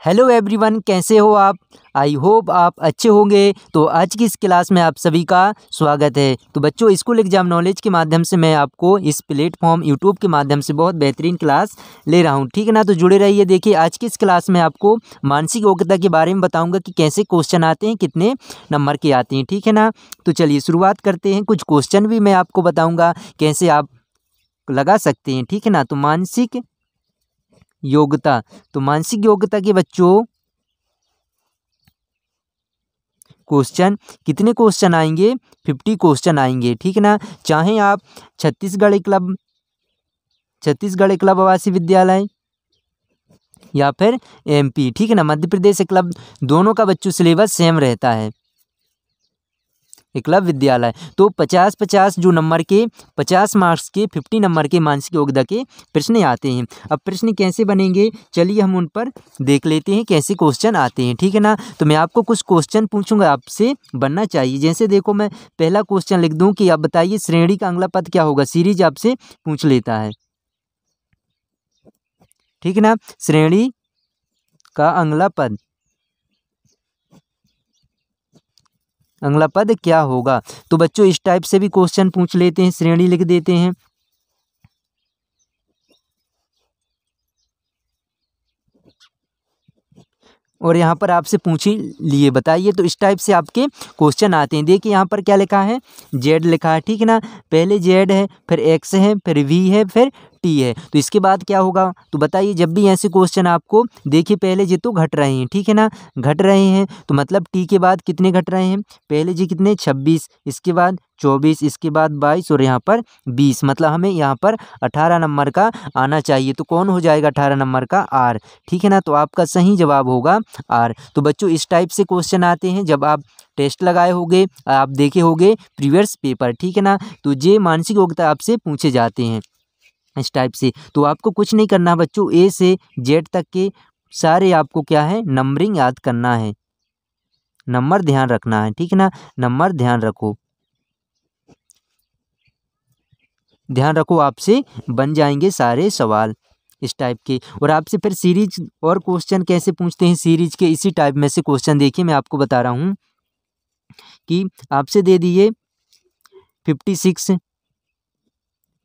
Hello everyone, कैसे हो आप। आई होप आप अच्छे होंगे। तो आज की इस क्लास में आप सभी का स्वागत है। तो बच्चों, स्कूल एग्जाम नॉलेज के माध्यम से मैं आपको इस प्लेटफॉर्म यूट्यूब के माध्यम से बहुत बेहतरीन क्लास ले रहा हूं, ठीक है ना। तो जुड़े रहिए। देखिए, आज की इस क्लास में आपको मानसिक योग्यता के बारे में बताऊंगा कि कैसे क्वेश्चन आते हैं, कितने नंबर के आते हैं, ठीक है ना। तो चलिए शुरुआत करते हैं। कुछ क्वेश्चन भी मैं आपको बताऊँगा कैसे आप लगा सकते हैं, ठीक है ना। तो मानसिक योग्यता के बच्चों क्वेश्चन कितने क्वेश्चन आएंगे? 50 क्वेश्चन आएंगे, ठीक है ना। चाहे आप छत्तीसगढ़ एकलव्य आवासीय विद्यालय या फिर एमपी, ठीक है ना, मध्य प्रदेश एकलव्य, दोनों का बच्चों सिलेबस सेम रहता है। एकलव्य विद्यालय तो 50-50 जो नंबर के 50 मार्क्स के 50 नंबर के मानसिक योग्यता के प्रश्न आते हैं। अब प्रश्न कैसे बनेंगे, चलिए हम उन पर देख लेते हैं कैसे क्वेश्चन आते हैं, ठीक है ना। तो मैं आपको कुछ क्वेश्चन पूछूंगा, आपसे बनना चाहिए। जैसे देखो, मैं पहला क्वेश्चन लिख दूं कि आप बताइए श्रेणी का अगला पद क्या होगा। सीरीज आपसे पूछ लेता है, ठीक है ना। श्रेणी का अगला पद क्या होगा। तो बच्चों इस टाइप से भी क्वेश्चन पूछ लेते हैं, श्रेणी लिख देते हैं। और यहाँ पर आपसे पूछ ही लिए, बताइए। तो इस टाइप से आपके क्वेश्चन आते हैं। देखिए यहाँ पर क्या लिखा है, जेड लिखा है, ठीक है ना। पहले जेड है, फिर एक्स है, फिर वी है, फिर टी है। तो इसके बाद क्या होगा, तो बताइए। जब भी ऐसे क्वेश्चन आपको, देखिए पहले जी तो घट रहे हैं, ठीक है ना, घट रहे हैं। तो मतलब टी के बाद कितने घट रहे हैं, पहले जी कितने 26, इसके बाद 24, इसके बाद 22 और यहाँ पर 20। मतलब हमें यहाँ पर 18 नंबर का आना चाहिए। तो कौन हो जाएगा 18 नंबर का? आर, ठीक है ना। तो आपका सही जवाब होगा आर। तो बच्चों इस टाइप से क्वेश्चन आते हैं जब आप टेस्ट लगाए होंगे, आप देखे होंगे प्रीवियस पेपर, ठीक है ना। तो ये मानसिक योग्यता आपसे पूछे जाते हैं इस टाइप से। तो आपको कुछ नहीं करना बच्चों, ए से जेड तक के सारे आपको क्या है, नंबरिंग याद करना है, नंबर ध्यान रखना है, ठीक है ना। नंबर ध्यान रखो, आपसे बन जाएंगे सारे सवाल इस टाइप के। और आपसे फिर सीरीज और क्वेश्चन कैसे पूछते हैं, सीरीज के इसी टाइप में से क्वेश्चन देखिए मैं आपको बता रहा हूँ कि आपसे दे दिए 56,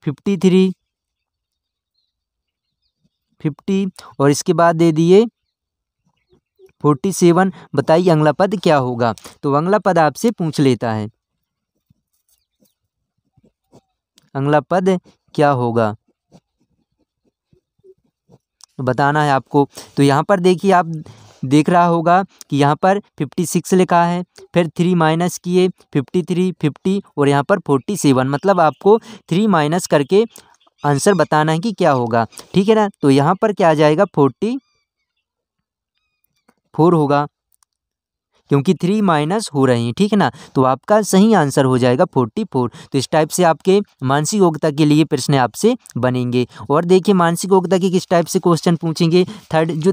53, 50 और इसके बाद दे दिए 47। बताइए अगला पद क्या होगा। तो अगला पद आपसे पूछ लेता है, अगला पद क्या होगा बताना है आपको। तो यहाँ पर देखिए, आप देख रहा होगा कि यहाँ पर 56 लिखा है, फिर 3 माइनस किए 53, 50 और यहाँ पर 47। मतलब आपको 3 माइनस करके आंसर बताना है कि क्या होगा, ठीक है ना। तो यहाँ पर क्या आ जाएगा, 44 होगा, क्योंकि 3 माइनस हो रहे हैं, ठीक है ना। तो आपका सही आंसर हो जाएगा 44। तो इस टाइप से आपके मानसिक योग्यता के लिए प्रश्न आपसे बनेंगे। और देखिए मानसिक योग्यता के किस टाइप से क्वेश्चन पूछेंगे, थर्ड जो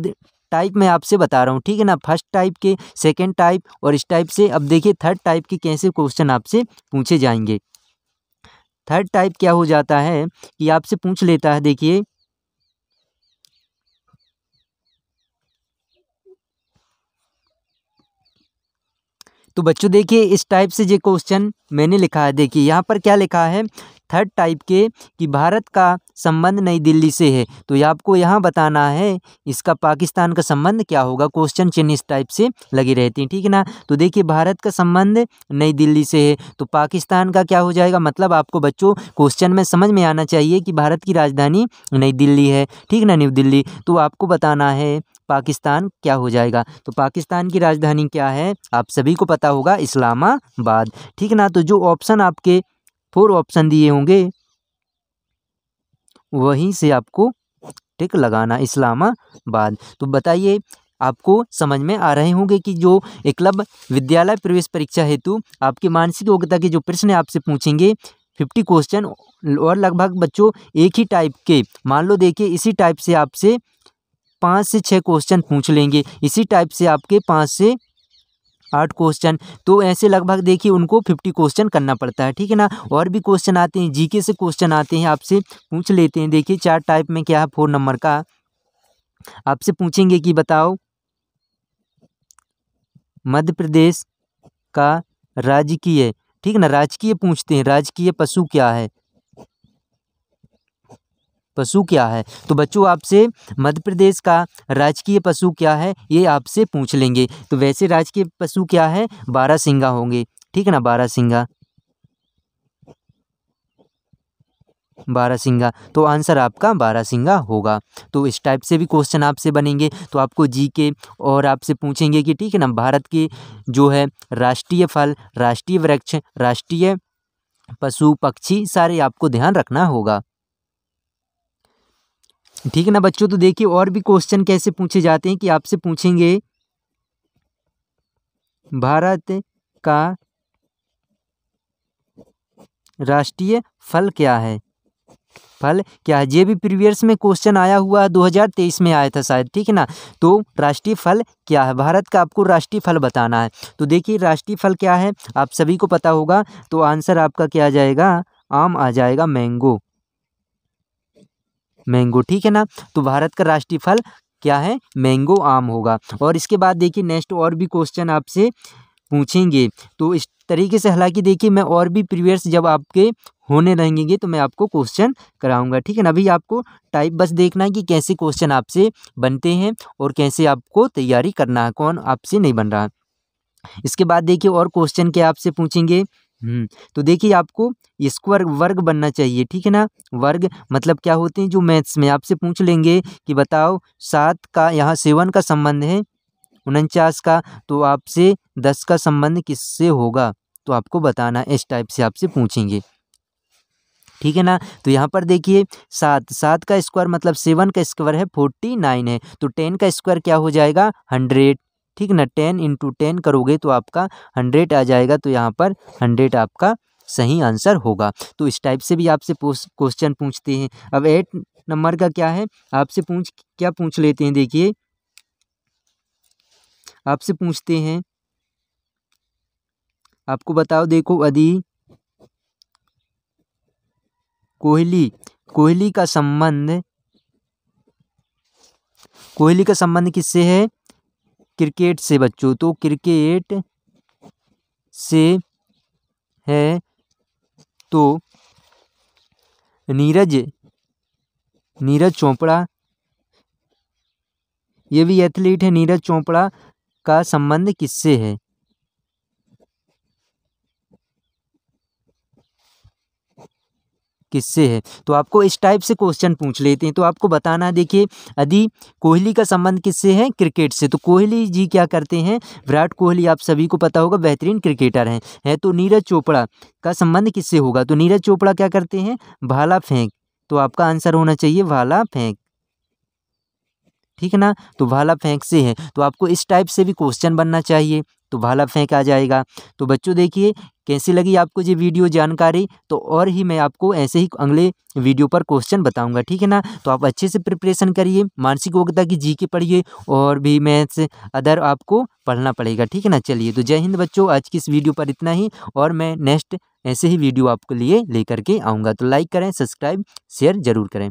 टाइप मैं आपसे बता रहा हूँ, ठीक है ना। फर्स्ट टाइप के, सेकेंड टाइप और इस टाइप से। अब देखिए थर्ड टाइप के कैसे क्वेश्चन आपसे पूछे जाएंगे। थर्ड टाइप क्या हो जाता है कि आपसे पूछ लेता है, देखिए तो बच्चों देखिए इस टाइप से जो क्वेश्चन मैंने लिखा है, देखिए यहाँ पर क्या लिखा है थर्ड टाइप के कि भारत का संबंध नई दिल्ली से है। तो ये आपको यहाँ बताना है इसका पाकिस्तान का संबंध क्या होगा। क्वेश्चन चिन्ह इस टाइप से लगी रहती हैं, ठीक है ना। तो देखिए भारत का संबंध नई दिल्ली से है, तो पाकिस्तान का क्या हो जाएगा। मतलब आपको बच्चों क्वेश्चन में समझ में आना चाहिए कि भारत की राजधानी नई दिल्ली है, ठीक ना, न्यू दिल्ली। तो आपको बताना है पाकिस्तान क्या हो जाएगा। तो पाकिस्तान की राजधानी क्या है, आप सभी को पता होगा, इस्लामाबाद, ठीक है ना। तो जो ऑप्शन आपके 4 ऑप्शन दिए होंगे वहीं से आपको टिक लगाना, इस्लामाबाद। तो बताइए आपको समझ में आ रहे होंगे कि जो एकलव्य विद्यालय प्रवेश परीक्षा हेतु आपके मानसिक योग्यता के जो प्रश्न आपसे पूछेंगे 50 क्वेश्चन और लगभग बच्चों एक ही टाइप के, मान लो देखिए इसी टाइप से आपसे 5 से 6 क्वेश्चन पूछ लेंगे, इसी टाइप से आपके 5 से 8 क्वेश्चन। तो ऐसे लगभग देखिए उनको 50 क्वेश्चन करना पड़ता है, ठीक है ना। और भी क्वेश्चन आते हैं, जीके से क्वेश्चन आते हैं, आपसे पूछ लेते हैं। देखिए 4 टाइप में क्या है, 4 नंबर का आपसे पूछेंगे कि बताओ मध्य प्रदेश का राजकीय, ठीक है ना, राजकीय पूछते हैं, राजकीय पशु क्या है, पशु क्या है। तो बच्चों आपसे मध्य प्रदेश का राजकीय पशु क्या है ये आपसे पूछ लेंगे। तो वैसे राजकीय पशु क्या है, बारहसिंगा होंगे, ठीक है ना, बारहसिंगा, बारहसिंगा। तो आंसर आपका बारहसिंगा होगा। तो इस टाइप से भी क्वेश्चन आपसे बनेंगे। तो आपको जीके और आपसे पूछेंगे कि ठीक है ना, भारत के जो है राष्ट्रीय फल, राष्ट्रीय वृक्ष, राष्ट्रीय पशु पक्षी सारे आपको ध्यान रखना होगा, ठीक है ना बच्चों। तो देखिए और भी क्वेश्चन कैसे पूछे जाते हैं कि आपसे पूछेंगे भारत का राष्ट्रीय फल क्या है, फल क्या है। ये भी प्रीवियस में क्वेश्चन आया हुआ है, 2023 में आया था शायद, ठीक है ना। तो राष्ट्रीय फल क्या है, भारत का आपको राष्ट्रीय फल बताना है। तो देखिए राष्ट्रीय फल क्या है आप सभी को पता होगा। तो आंसर आपका क्या आ जाएगा, आम आ जाएगा, मैंगो, मैंगो, ठीक है ना। तो भारत का राष्ट्रीय फल क्या है, मैंगो, आम होगा। और इसके बाद देखिए नेक्स्ट और भी क्वेश्चन आपसे पूछेंगे। तो इस तरीके से हालांकि देखिए मैं और भी प्रीवियस जब आपके होने रहेंगे तो मैं आपको क्वेश्चन कराऊंगा, ठीक है ना। अभी आपको टाइप बस देखना है कि कैसे क्वेश्चन आपसे बनते हैं और कैसे आपको तैयारी करना है, कौन आपसे नहीं बन रहा। इसके बाद देखिए और क्वेश्चन क्या आपसे पूछेंगे। तो देखिए आपको स्क्वायर वर्ग बनना चाहिए, ठीक है ना। वर्ग मतलब क्या होते हैं, जो मैथ्स में आपसे पूछ लेंगे कि बताओ 7 का यहाँ 7 का संबंध है 49 का, तो आपसे 10 का संबंध किससे होगा, तो आपको बताना, इस टाइप से आपसे पूछेंगे, ठीक है ना। तो यहाँ पर देखिए 7 का स्क्वायर मतलब 7 का स्क्वायर है 49 है, तो 10 का स्क्वायर क्या हो जाएगा 100, ठीक ना। 10 × 10 करोगे तो आपका 100 आ जाएगा। तो यहाँ पर 100 आपका सही आंसर होगा। तो इस टाइप से भी आपसे क्वेश्चन पूछते हैं। अब 8 नंबर का क्या है आपसे क्या पूछ लेते हैं। देखिए आपसे पूछते हैं, आपको बताओ, देखो कोहली का संबंध किससे है, क्रिकेट से बच्चों। तो क्रिकेट से है, तो नीरज चोपड़ा, ये भी एथलीट है, नीरज चोपड़ा का संबंध किससे है, किससे है। तो आपको इस टाइप से क्वेश्चन पूछ लेते हैं। तो आपको बताना है, देखिए यदि कोहली का संबंध किससे है, क्रिकेट से। तो कोहली जी क्या करते हैं, विराट कोहली आप सभी को पता होगा बेहतरीन क्रिकेटर हैं। तो नीरज चोपड़ा का संबंध किससे होगा, तो नीरज चोपड़ा क्या करते हैं, भाला फेंक। तो आपका आंसर होना चाहिए भाला फेंक, ठीक है ना। तो भाला फेंक से है, तो आपको इस टाइप से भी क्वेश्चन बनना चाहिए, तो भाला फेंक आ जाएगा। तो बच्चों देखिए कैसी लगी आपको ये वीडियो जानकारी। तो और ही मैं आपको ऐसे ही अगले वीडियो पर क्वेश्चन बताऊंगा, ठीक है ना। तो आप अच्छे से प्रिपरेशन करिए, मानसिक योग्यता की जीके पढ़िए, और भी मैथ्स अदर आपको पढ़ना पड़ेगा, ठीक है ना। चलिए तो जय हिंद बच्चों, आज की इस वीडियो पर इतना ही, और मैं नेक्स्ट ऐसे ही वीडियो आपके लिए लेकर के आऊँगा। तो लाइक करें, सब्सक्राइब, शेयर जरूर करें।